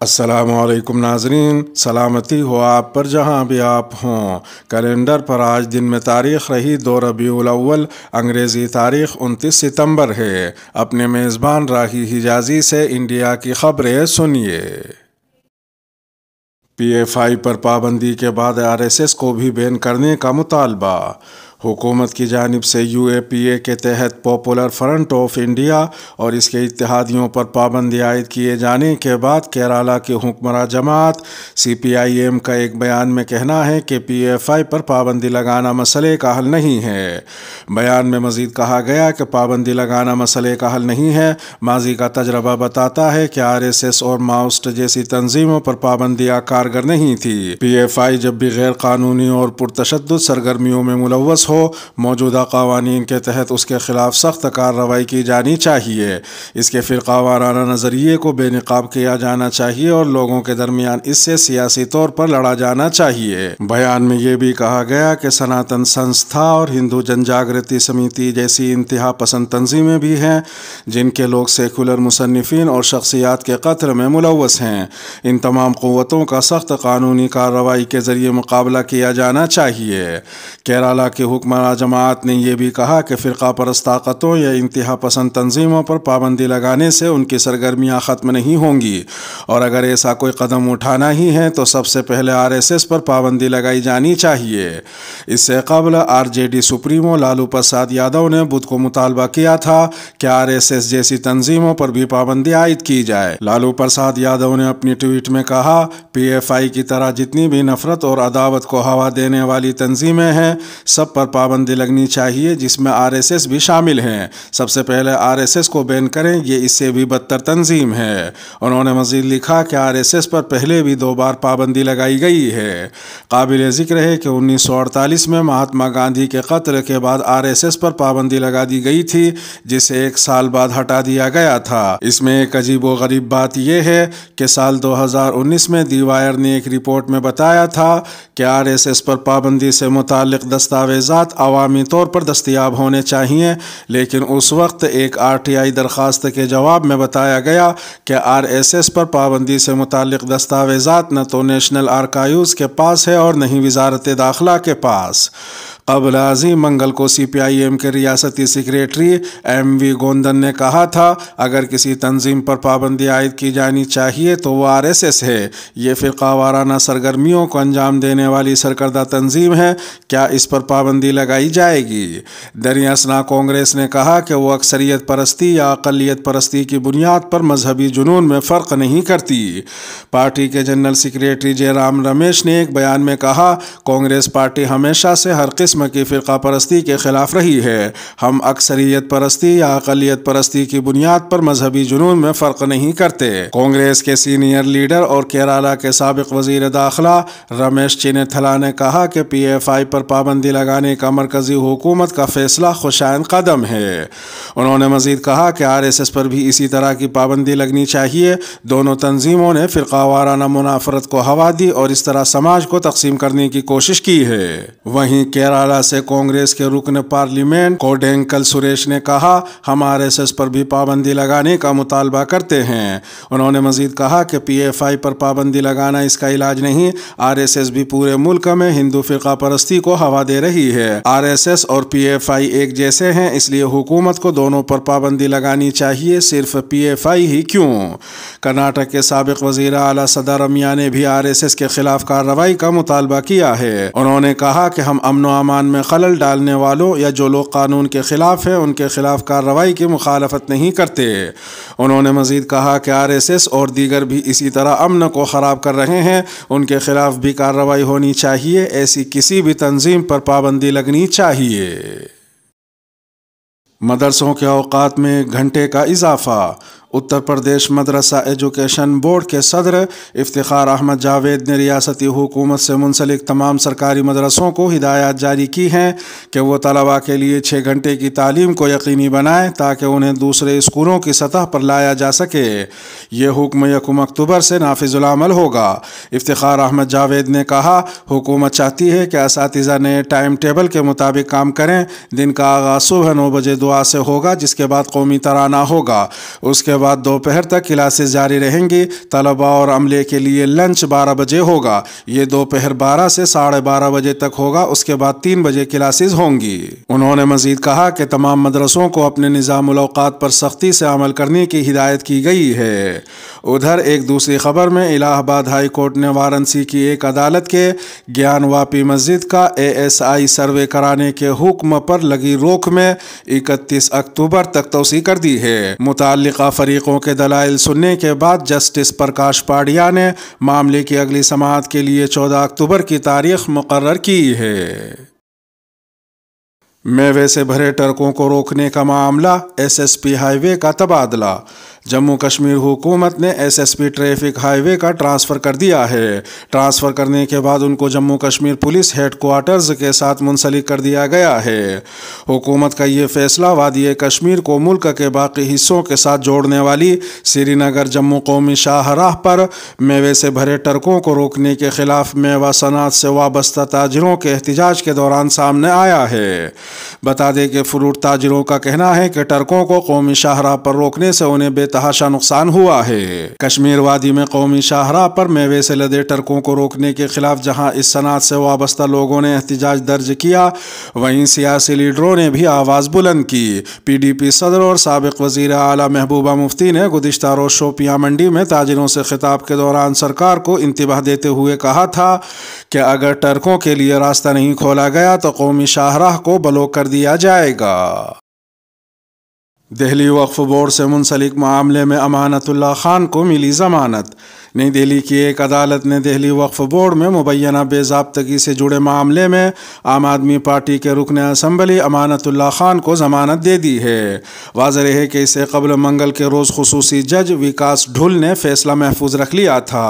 السلام علیکم ناظرین، سلامتی ہو آپ پر جہاں بھی آپ ہوں۔ کیلنڈر پر آج دن میں تاریخ رہی 2 ربیع الاول، انگریزی تاریخ 29 ستمبر ہے۔ اپنے میزبان راہی حجازی سے انڈیا کی خبریں سنیے۔ پی ایف آئی پر پابندی کے بعد RSS کو بھی بین کرنے کا مطالبہ۔ حکومت کی جانب سے UAPA کے تحت پاپولر فرنٹ آف انڈیا اور اس کے اتحادیوں پر پابندی عائد کیے جانے کے بعد کیرالہ کی حکمراں جماعت CPIM کا ایک بیان میں کہنا ہے کہ PFI پر پابندی لگانا مسئلے کا حل نہیں ہے۔ بیان میں مزید کہا گیا کہ پابندی لگانا مسئلے کا حل نہیں ہے۔ ماضی کا تجربہ بتاتا ہے کہ RSS اور ماؤسٹ جیسی تنظیموں پر پابندیاں کارگر نہیں تھی۔ PFI جب بھی غیر قانونی اور پرتشدد سرگرمیوں میں ملوث ہو، موجودہ قوانین کے تحت اس کے خلاف سخت کارروائی کی جانی چاہیے۔ اس کے فرقہ وارانہ نظریے کو بے نقاب کیا جانا چاہیے اور لوگوں کے درمیان اس سے سیاسی طور پر لڑا جانا چاہیے۔ بیان میں یہ بھی کہا گیا کہ سناتن سنستھا اور ہندو جن جاگرتی سمیتی جیسی انتہا پسند تنظیمیں بھی ہیں جن کے لوگ سیکولر مصنفین اور شخصیات کے قتل میں ملوث ہیں۔ ان تمام قوتوں کا سخت قانونی کارروائی کے ذریعے مقابلہ کیا جانا چاہیے۔ کیرالہ کی حکمراں جماعت نے یہ بھی کہا کہ فرقہ پرست طاقتوں یا انتہا پسند تنظیموں پر پابندی لگانے سے ان کی سرگرمیاں ختم نہیں ہوں گی، اور اگر ایسا کوئی قدم اٹھانا ہی ہے تو سب سے پہلے RSS پر پابندی لگائی جانی چاہیے۔ اس سے قبل RJD سپریمو لالو پرساد یادو نے بدھ کو مطالبہ کیا تھا کہ RSS جیسی تنظیموں پر بھی پابندی عائد کی جائے۔ لالو پرساد یادو نے اپنی ٹویٹ میں کہا، PFI کی طرح جتنی بھی نفرت اور عداوت کو ہوا دینے والی تنظیمیں ہیں سب پر پابندی لگنی چاہیے، جس میں RSS بھی شامل ہیں۔ سب سے پہلے RSS کو بین کریں، یہ اس سے بھی بدتر تنظیم ہے۔ انہوں نے مزید لکھا کہ RSS پر پہلے بھی 2 بار پابندی لگائی گئی ہے۔ قابل ذکر ہے کہ 1948 میں مہاتما گاندھی کے قتل کے بعد RSS پر پابندی لگا دی گئی تھی، جسے 1 سال بعد ہٹا دیا گیا تھا۔ اس میں ایک عجیب و غریب بات یہ ہے کہ سال 2019 میں دی وائر نے ایک رپورٹ میں بتایا تھا کہ RSS پر پابندی سے متعلق دستاویزات عوامی طور پر دستیاب ہونے چاہیے، لیکن اس وقت ایک RTI درخواست کے جواب میں بتایا گیا کہ RSS پر پابندی سے متعلق دستاویزات نہ تو نیشنل آرکائیوز کے پاس ہے اور نہ ہی وزارت داخلہ کے پاس۔ قبل ازیں منگل کو CPIM کے ریاستی سیکریٹری MV گوندن نے کہا تھا، اگر کسی تنظیم پر پابندی عائد کی جانی چاہیے تو وہ RSS ہے۔ یہ فرقہ وارانہ سرگرمیوں کو انجام دینے والی سرکردہ تنظیم ہے، کیا اس پر پابندی لگائی جائے گی؟ دریں اثنا کانگریس نے کہا کہ وہ اکثریت پرستی یا اقلیت پرستی کی بنیاد پر مذہبی جنون میں فرق نہیں کرتی۔ پارٹی کے جنرل سیکریٹری جے رام رمیش نے ایک بیان میں کہا، کانگریس پارٹی ہمیشہ سے ہر قسم کی فرقہ پرستی کے خلاف رہی ہے۔ ہم اکثریت پرستی یا اقلیت پرستی کی بنیاد پر مذہبی جنون میں فرق نہیں کرتے۔ کانگریس کے سینئر لیڈر اور کیرالہ کے سابق وزیر داخلہ رمیش چینیتھلا نے کہا کہ PFI پر پابندی لگانے کا مرکزی حکومت کا فیصلہ خوشائند قدم ہے۔ انہوں نے مزید کہا کہ RSS پر بھی اسی طرح کی پابندی لگنی چاہیے۔ دونوں تنظیموں نے فرقہ وارانہ منافرت کو ہوا دی اور اس طرح سماج کو تقسیم کرنے کی کوشش کی ہے۔ وہیں کیرالہ سے کانگریس کے رکن پارلیمنٹ کوڈینکل سریش نے کہا، ہم RSS پر بھی پابندی لگانے کا مطالبہ کرتے ہیں۔ انہوں نے مزید کہا کہ PFI پر پابندی لگانا اس کا علاج نہیں۔ RSS بھی پورے ملک میں ہندو فرقہ پرستی کو ہوا دے رہی ہے۔ RSS اور PFI ایک جیسے ہیں، اس لیے حکومت کو دونوں پر پابندی لگانی چاہیے، صرف PFI ہی کیوں؟ کرناٹک کے سابق وزیر اعلیٰ سدارمیا نے بھی RSS کے خلاف کارروائی کا مطالبہ کیا ہے۔ انہوں نے کہا کہ ہم امن و امان میں خلل ڈالنے والوں یا جو لوگ قانون کے خلاف ہیں ان کے خلاف کارروائی کی مخالفت نہیں کرتے۔ انہوں نے مزید کہا کہ RSS اور دیگر بھی اسی طرح امن کو خراب کر رہے ہیں، ان کے خلاف بھی کارروائی ہونی چاہیے، ایسی کسی بھی تنظیم پر پابندی لگنی چاہیے۔ مدرسوں کے اوقات میں 1 گھنٹے کا اضافہ۔ اتر پردیش مدرسہ ایجوکیشن بورڈ کے صدر افتخار احمد جاوید نے ریاستی حکومت سے منسلک تمام سرکاری مدرسوں کو ہدایات جاری کی ہیں کہ وہ طلباء کے لیے 6 گھنٹے کی تعلیم کو یقینی بنائیں تاکہ انہیں دوسرے اسکولوں کی سطح پر لایا جا سکے۔ یہ حکم 1 اکتوبر سے نافذ العمل ہوگا۔ افتخار احمد جاوید نے کہا، حکومت چاہتی ہے کہ اساتذہ نئے ٹائم ٹیبل کے مطابق کام کریں۔ دن کا آغاز صبح 9 بجے دعا سے ہوگا، جس کے بعد قومی ترانہ ہوگا۔ اس کے بعد بعد دوپہر تک کلاسز جاری رہیں گی۔ طلباء اور عملے کے لیے لنچ 12 بجے ہوگا، یہ دوپہر 12 سے 12:30 بجے تک ہوگا، اس کے بعد 3 بجے کلاسز ہوں گی۔ انہوں نے مزید کہا کہ تمام مدرسوں کو اپنے نظام الاوقات پر سختی سے عمل کرنے کی ہدایت کی گئی ہے۔ ادھر ایک دوسری خبر میں الہ آباد ہائی کورٹ نے وارانسی کی ایک عدالت کے گیان واپی مسجد کا ASI سروے کرانے کے حکم پر لگی روک میں 31 اکتوبر تک توسیع کر دی ہے۔ متعلقہ فریقوں کے دلائل سننے کے بعد جسٹس پرکاش پاڈیا نے معاملے کی اگلی سماعت کے لیے 14 اکتوبر کی تاریخ مقرر کی ہے۔ میوے سے بھرے ٹرکوں کو روکنے کا معاملہ، SSP ہائی وے کا تبادلہ۔ جموں کشمیر حکومت نے SSP ٹریفک ہائی وے کا ٹرانسفر کر دیا ہے۔ ٹرانسفر کرنے کے بعد ان کو Jammu Kashmir police headquarters کے ساتھ منسلک کر دیا گیا ہے۔ حکومت کا یہ فیصلہ وادی کشمیر کو ملک کے باقی حصوں کے ساتھ جوڑنے والی سری نگر جموں قومی شاہراہ پر میوے سے بھرے ٹرکوں کو روکنے کے خلاف میوہ صنعت سے وابستہ تاجروں کے احتجاج کے دوران سامنے آیا ہے۔ بتا دیں کہ فروٹ تاجروں کا کہنا ہے کہ ٹرکوں کو قومی شاہراہ پر روکنے سے انہیں بے تحاشا نقصان ہوا ہے۔ کشمیر وادی میں قومی شاہراہ پر میوے سے لدے ٹرکوں کو روکنے کے خلاف جہاں اس صنعت سے وابستہ لوگوں نے احتجاج درج کیا، وہیں سیاسی لیڈروں نے بھی آواز بلند کی۔ PDP صدر اور سابق وزیر اعلیٰ محبوبہ مفتی نے گزشتہ روز شوپیاں منڈی میں تاجروں سے خطاب کے دوران سرکار کو انتباہ دیتے ہوئے کہا تھا کہ اگر ٹرکوں کے لیے راستہ نہیں کھولا گیا تو قومی شاہراہ کو بلاک کر دیا جائے گا۔ دہلی وقف بورڈ سے منسلک معاملے میں امانت اللہ خان کو ملی ضمانت۔ نئی دہلی کی ایک عدالت نے دہلی وقف بورڈ میں مبینہ بے ضابطگی سے جڑے معاملے میں عام آدمی پارٹی کے رکن اسمبلی امانت اللہ خان کو ضمانت دے دی ہے۔ واضح ہے کہ اس سے قبل منگل کے روز خصوصی جج وکاس ڈھل نے فیصلہ محفوظ رکھ لیا تھا۔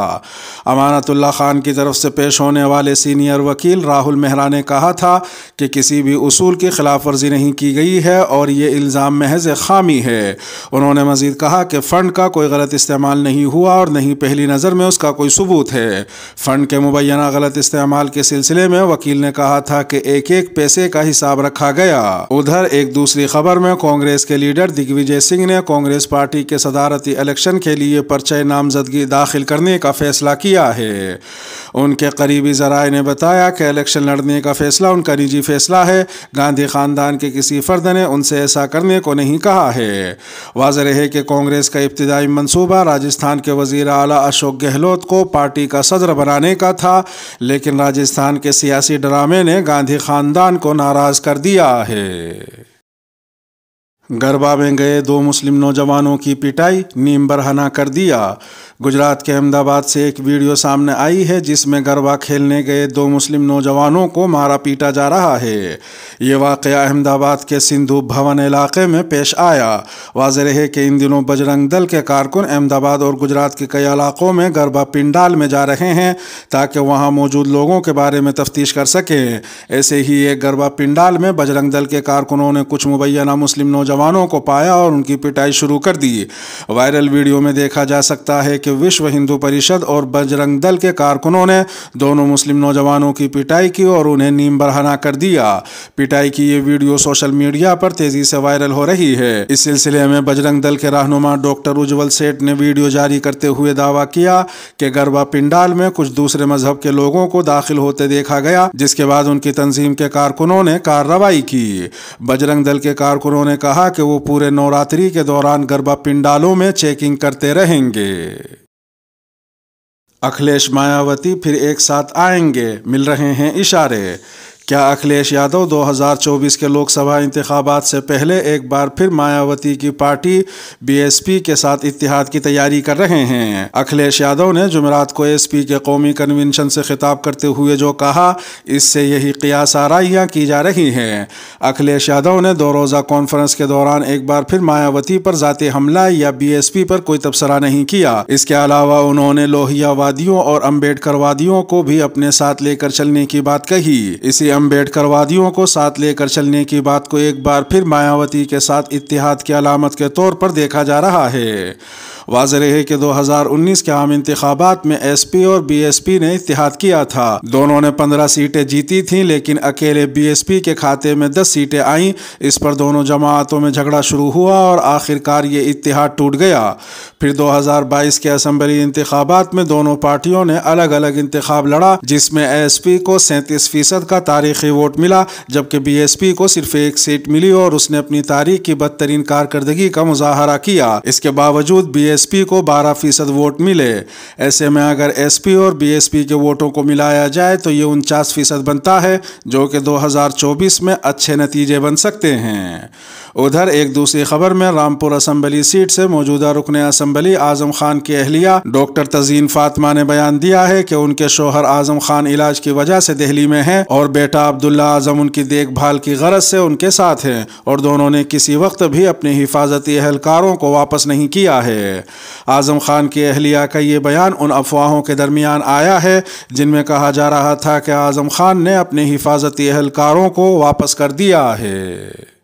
امانت اللہ خان کی طرف سے پیش ہونے والے سینئر وکیل راہل مہرا نے کہا تھا کہ کسی بھی اصول کی خلاف ورزی نہیں کی گئی ہے اور یہ الزام محض خامی ہے۔ انہوں نے مزید کہا کہ فنڈ کا کوئی غلط استعمال نہیں ہوا اور نہیں پہلی نظر میں اس کا کوئی ثبوت ہے۔ فنڈ کے مبینہ غلط استعمال کے سلسلے میں وکیل نے کہا تھا کہ ایک ایک پیسے کا حساب رکھا گیا۔ ادھر ایک دوسری خبر میں کانگریس کے لیڈر دگ وجے سنگھ نے کانگریس پارٹی کے صدارتی الیکشن کے لیے پرچہ نامزدگی داخل کرنے کا فیصلہ کیا ہے۔ ان کے قریبی ذرائع نے بتایا کہ الیکشن لڑنے کا فیصلہ ان کا نجی فیصلہ ہے، گاندھی خاندان کے کسی فرد نے ان سے ایسا کرنے کو نہیں کہا ہے۔ واضح ہے کہ کانگریس کا ابتدائی منصوبہ راجستھان کے وزیر اعلیٰ اشوک گہلوت کو پارٹی کا صدر بنانے کا تھا، لیکن راجستھان کے سیاسی ڈرامے نے گاندھی خاندان کو ناراض کر دیا ہے۔ گربا میں گئے 2 مسلم نوجوانوں کی پٹائی، نیم برہنہ کر دیا۔ گجرات کے احمد آباد سے ایک ویڈیو سامنے آئی ہے جس میں گربا کھیلنے گئے 2 مسلم نوجوانوں کو مارا پیٹا جا رہا ہے۔ یہ واقعہ احمد آباد کے سندھو بھون علاقے میں پیش آیا۔ واضح ہے کہ ان دنوں بجرنگ دل کے کارکن احمد آباد اور گجرات کے کئی علاقوں میں گربا پنڈال میں جا رہے ہیں تاکہ وہاں موجود لوگوں کے بارے میں تفتیش کر سکیں۔ ایسے ہی ایک گربا پنڈال میں بجرنگ دل کے کارکنوں نے کچھ مبینہ مسلم نوجوانوں کو پایا اور ان کی پٹائی شروع کر دی۔ وائرل ویڈیو میں دیکھا جا سکتا ہے کہ وشو ہندو پریشد اور بجرنگ دل کے کارکنوں نے دونوں مسلم نوجوانوں کی پٹائی کی اور انہیں نیم برہنہ کر دیا۔ پٹائی کی یہ ویڈیو سوشل میڈیا پر تیزی سے وائرل ہو رہی ہے۔ اس سلسلے میں بجرنگ دل کے رہنما ڈاکٹر اجول سیٹھ نے ویڈیو جاری کرتے ہوئے دعویٰ کیا کہ گربا پنڈال میں کچھ دوسرے مذہب کے لوگوں کو داخل ہوتے دیکھا گیا، جس کے بعد ان کی تنظیم کے کارکنوں نے کارروائی کی۔ بجرنگ دل کے کارکنوں نے کہا کہ وہ پورے نوراتری کے دوران گربا پنڈالوں میں چیکنگ کرتے رہیں گے۔ اکھلیش مایاوتی پھر ایک ساتھ آئیں گے، مل رہے ہیں اشارے۔ کیا اکھلیش یادو 2024 کے لوک سبھا انتخابات سے پہلے ایک بار پھر مایاوتی کی پارٹی BSP کے ساتھ اتحاد کی تیاری کر رہے ہیں؟ اکھلیش یادو نے جمعرات کو SP کے قومی کنونشن سے خطاب کرتے ہوئے جو کہا، اس سے یہی قیاس آرائیاں کی جا رہی ہیں۔ اکھلیش یادو نے 2 روزہ کانفرنس کے دوران ایک بار پھر مایاوتی پر ذاتی حملہ یا BSP پر کوئی تبصرہ نہیں کیا۔ اس کے علاوہ انہوں نے لوہیا وادیوں اور امبیڈکر وادیوں کو بھی اپنے ساتھ لے کر چلنے کی بات کہی۔ اسی امبیڈکر وادیوں کو ساتھ لے کر چلنے کی بات کو ایک بار پھر مایاوتی کے ساتھ اتحاد کی علامت کے طور پر دیکھا جا رہا ہے۔ واضح ہے کہ 2019 کے عام انتخابات میں ایس پی اور بی ایس پی نے اتحاد کیا تھا۔ دونوں نے 15 سیٹیں جیتی تھیں، لیکن اکیلے بی ایس پی کے کھاتے میں 10 سیٹیں آئیں۔ اس پر دونوں جماعتوں میں جھگڑا شروع ہوا اور آخر کار یہ اتحاد ٹوٹ گیا۔ پھر 2022 کے اسمبلی انتخابات میں دونوں پارٹیوں نے الگ الگ انتخاب لڑا، جس میں ایس پی کو 37% کا تاریخی ووٹ ملا، جبکہ بی ایس پی کو صرف 1 سیٹ ملی اور اس نے اپنی تاریخ کی بدترین کارکردگی کا مظاہرہ کیا۔ اس کے باوجود بی ایس پی کو 12% ووٹ ملے۔ ایسے میں اگر ایس پی اور بی ایس پی کے ووٹوں کو ملایا جائے تو یہ 49% بنتا ہے، جو کہ 2024 میں اچھے نتیجے بن سکتے ہیں۔ ادھر ایک دوسری خبر میں رامپور اسمبلی سیٹ سے موجودہ رکن اسمبلی اعظم خان کی اہلیہ ڈاکٹر تزین فاطمہ نے بیان دیا ہے کہ ان کے شوہر اعظم خان علاج کی وجہ سے دہلی میں ہیں اور بیٹا عبداللہ اعظم ان کی دیکھ بھال کی غرض سے ان کے ساتھ ہیں، اور دونوں نے کسی وقت بھی اپنے حفاظتی اہلکاروں کو واپس نہیں کیا ہے۔ اعظم خان کی اہلیہ کا یہ بیان ان افواہوں کے درمیان آیا ہے جن میں کہا جا رہا تھا کہ اعظم خان نے اپنے حفاظتی اہلکاروں کو واپس کر دیا ہے۔